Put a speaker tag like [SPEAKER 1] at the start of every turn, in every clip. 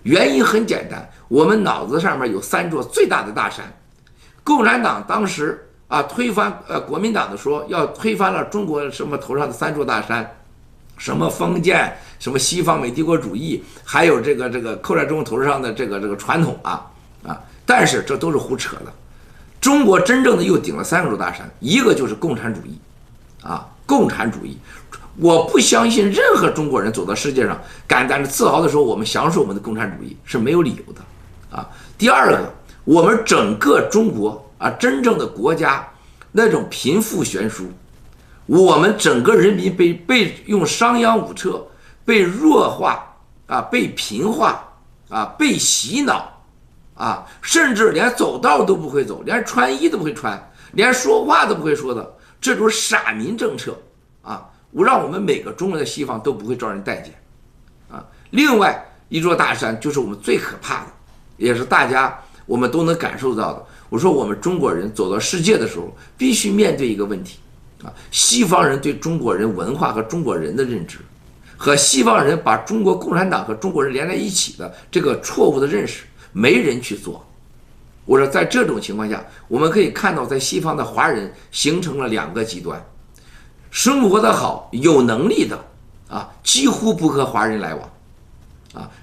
[SPEAKER 1] 原因很简单，我们脑子上面有3座最大的大山。共产党当时推翻国民党的时候，要推翻了中国什么头上的3座大山，什么封建，什么西方美帝国主义，还有这个寇在中头上的这个传统但是这都是胡扯的。中国真正的又顶了3座大山，一个就是共产主义共产主义。我不相信任何中国人走到世界上敢在这自豪的时候，我们享受我们的共产主义是没有理由的第二个，我们整个中国真正的国家那种贫富悬殊，我们整个人民被用商鞅五彻被弱化被贫化被洗脑甚至连走道都不会走，连穿衣都不会穿，连说话都不会说的这种傻民政策让我们每个中国人在西方都不会招人待见另外一座大山就是我们最可怕的，也是大家我们都能感受到的。我说我们中国人走到世界的时候，必须面对一个问题西方人对中国人文化和中国人的认知，和西方人把中国共产党和中国人连在一起的这个错误的认识，没人去做。我说在这种情况下，我们可以看到在西方的华人形成了2个极端，生活的好有能力的几乎不和华人来往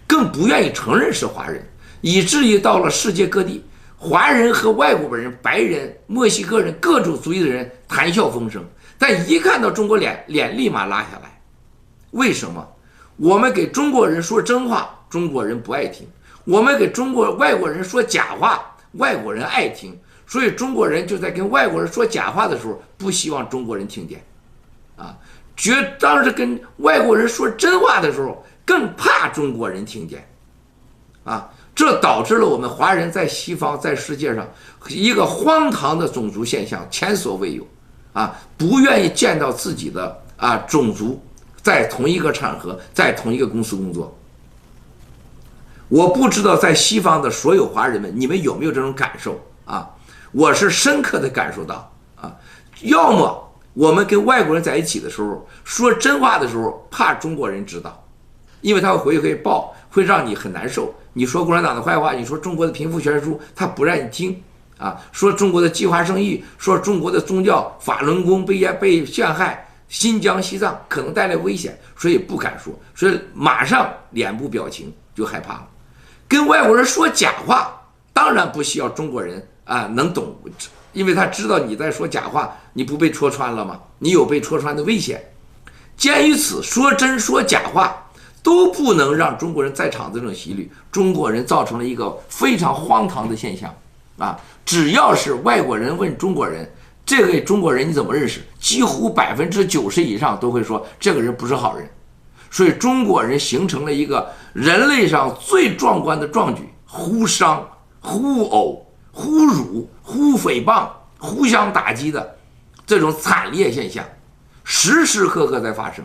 [SPEAKER 1] 更不愿意承认是华人，以至于到了世界各地，华人和外国人、白人、墨西哥人各种族裔的人谈笑风生，但一看到中国脸立马拉下来。为什么？我们给中国人说真话，中国人不爱听；我们给外国人说假话，外国人爱听。所以中国人就在跟外国人说假话的时候，不希望中国人听见当时跟外国人说真话的时候，更怕中国人听见这导致了我们华人在西方在世界上一个荒唐的种族现象，前所未有不愿意见到自己的种族在同一个场合在同一个公司工作。我不知道在西方的所有华人们，你们有没有这种感受我是深刻的感受到要么我们跟外国人在一起的时候说真话的时候，怕中国人知道，因为他会报，会让你很难受。你说共产党的坏话，你说中国的贫富悬殊，他不让你听说中国的计划生育，说中国的宗教法轮功被陷害，新疆西藏可能带来危险，所以不敢说，所以马上脸部表情就害怕了。跟外国人说假话，当然不需要中国人能懂，因为他知道你在说假话，你不被戳穿了吗？你有被戳穿的危险。鉴于此，说真说假话都不能让中国人在场的这种洗礼，中国人造成了一个非常荒唐的现象只要是外国人问中国人这个中国人你怎么认识，几乎90%以上都会说这个人不是好人。所以中国人形成了一个人类上最壮观的壮举，互伤、互殴、互辱、互诽谤、互相打击的这种惨烈现象，时时刻刻在发生。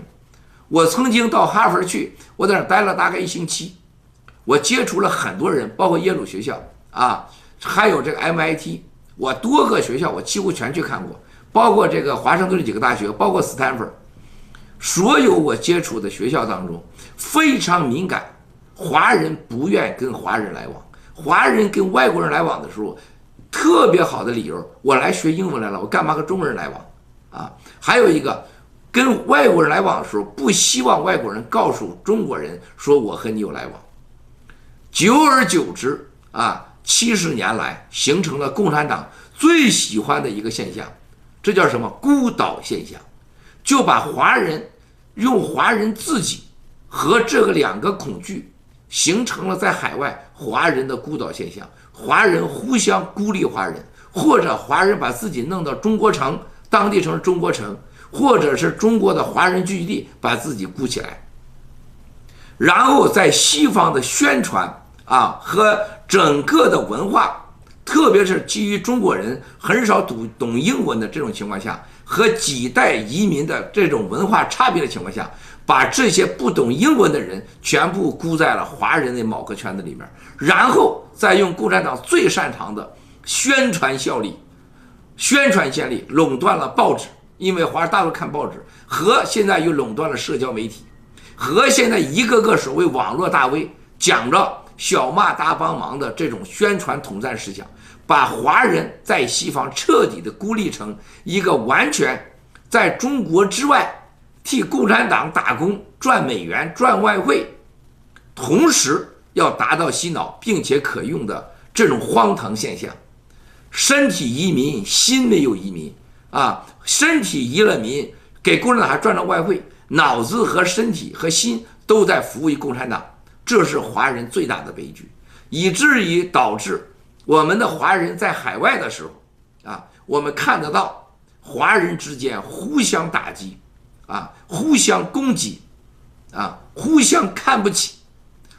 [SPEAKER 1] 我曾经到哈佛去，我在那待了大概1星期，我接触了很多人，包括耶鲁学校还有这个 MIT， 我多个学校我几乎全去看过，包括这个华盛顿几个大学，包括斯坦福。所有我接触的学校当中非常敏感，华人不愿跟华人来往，华人跟外国人来往的时候，特别好的理由，我来学英文来了，我干嘛和中国人来往还有一个，跟外国人来往的时候，不希望外国人告诉中国人说我和你有来往。久而久之70年来形成了共产党最喜欢的一个现象，这叫什么？孤岛现象。就把华人用华人自己和这个2个恐惧，形成了在海外华人的孤岛现象。华人互相孤立华人，或者华人把自己弄到中国城，当地成中国城，或者是中国的华人聚集地把自己孤起来，然后在西方的宣传和整个的文化，特别是基于中国人很少懂英文的这种情况下，和几代移民的这种文化差别的情况下，把这些不懂英文的人全部箍在了华人的某个圈子里面，然后再用共产党最擅长的宣传效力、宣传先例垄断了报纸，因为华人大陆看报纸，和现在又垄断了社交媒体，和现在一个个所谓网络大 V 讲着小骂大帮忙的这种宣传统战思想，把华人在西方彻底的孤立成一个完全在中国之外替共产党打工赚美元赚外汇，同时要达到洗脑并且可用的这种荒唐现象。身体移民，心没有移民啊！身体移了民，给共产党还赚了外汇，脑子和身体和心都在服务于共产党，这是华人最大的悲剧，以至于导致我们的华人在海外的时候啊，我们看得到华人之间互相打击啊，互相攻击啊，互相看不起，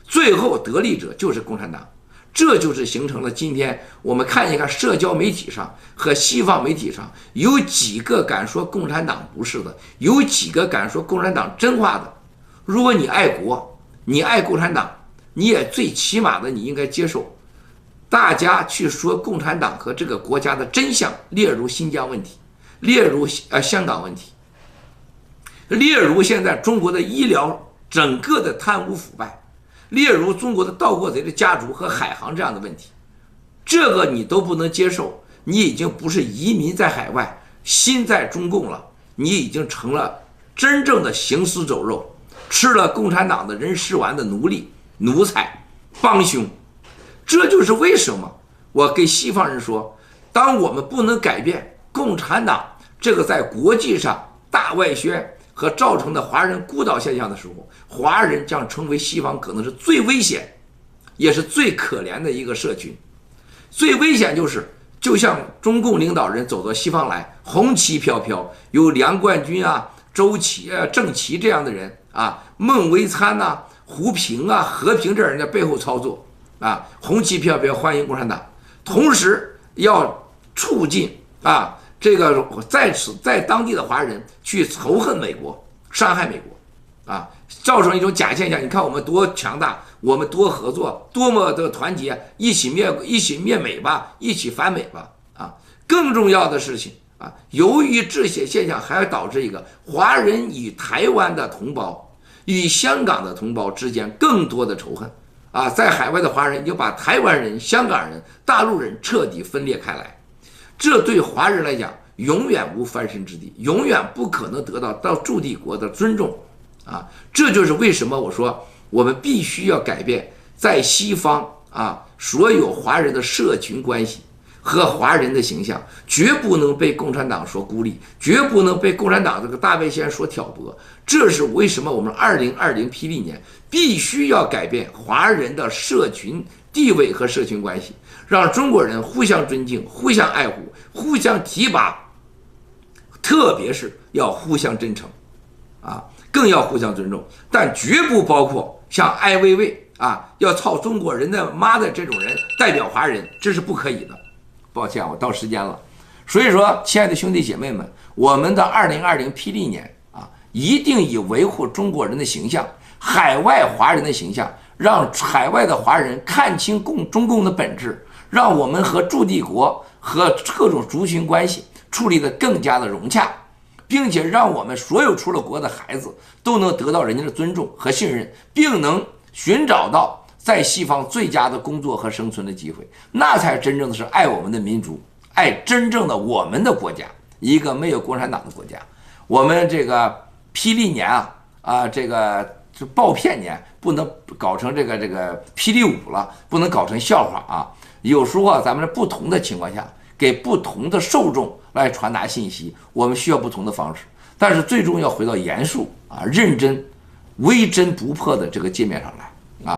[SPEAKER 1] 最后得利者就是共产党。这就是形成了今天我们看一看社交媒体上和西方媒体上有几个敢说共产党不是的，有几个敢说共产党真话的。如果你爱国，你爱共产党，你也最起码的你应该接受大家去说共产党和这个国家的真相，例如新疆问题，例如香港问题，例如现在中国的医疗整个的贪污腐败，例如中国的盗国贼的家族和海航这样的问题，这个你都不能接受，你已经不是移民在海外，心在中共了，你已经成了真正的行尸走肉，吃了共产党的人食丸的奴隶、奴才、帮凶。这就是为什么我给西方人说，当我们不能改变共产党这个在国际上大外宣和造成的华人孤岛现象的时候，华人将成为西方可能是最危险也是最可怜的一个社群。最危险就像中共领导人走到西方来，红旗飘飘，有梁冠军啊、周琦啊、郑琦这样的人啊，孟维参啊、胡平啊、和平这人在背后操作啊，红旗飘飘欢迎共产党，同时要促进啊这个在当地的华人去仇恨美国、伤害美国啊，造成一种假现象。你看我们多强大，我们多合作，多么的团结，一起灭美吧，一起反美吧啊！更重要的事情啊，由于这些现象，还要导致一个华人与台湾的同胞、与香港的同胞之间更多的仇恨啊！在海外的华人就把台湾人、香港人、大陆人彻底分裂开来。这对华人来讲永远无翻身之地，永远不可能得到驻地国的尊重啊！这就是为什么我说我们必须要改变在西方啊所有华人的社群关系和华人的形象，绝不能被共产党所孤立，绝不能被共产党这个大外宣所挑拨。这是为什么我们2020霹雳年必须要改变华人的社群地位和社群关系，让中国人互相尊敬、互相爱护、互相提拔，特别是要互相真诚啊，更要互相尊重，但绝不包括像艾薇薇啊要操中国人的妈的这种人代表华人，这是不可以的。抱歉，我到时间了。所以说，亲爱的兄弟姐妹们，我们的2020霹雳年啊，一定以维护中国人的形象、海外华人的形象，让海外的华人看清中共的本质，让我们和驻地国和各种族群关系处理得更加的融洽，并且让我们所有出了国的孩子都能得到人家的尊重和信任，并能寻找到在西方最佳的工作和生存的机会，那才真正的是爱我们的民族，爱真正的我们的国家，一个没有共产党的国家。我们这个霹雳年这个暴骗年不能搞成这个霹雳舞了，不能搞成笑话啊。有时候咱们在不同的情况下，给不同的受众来传达信息，我们需要不同的方式，但是最终要回到严肃啊、认真、微真不破的这个界面上来。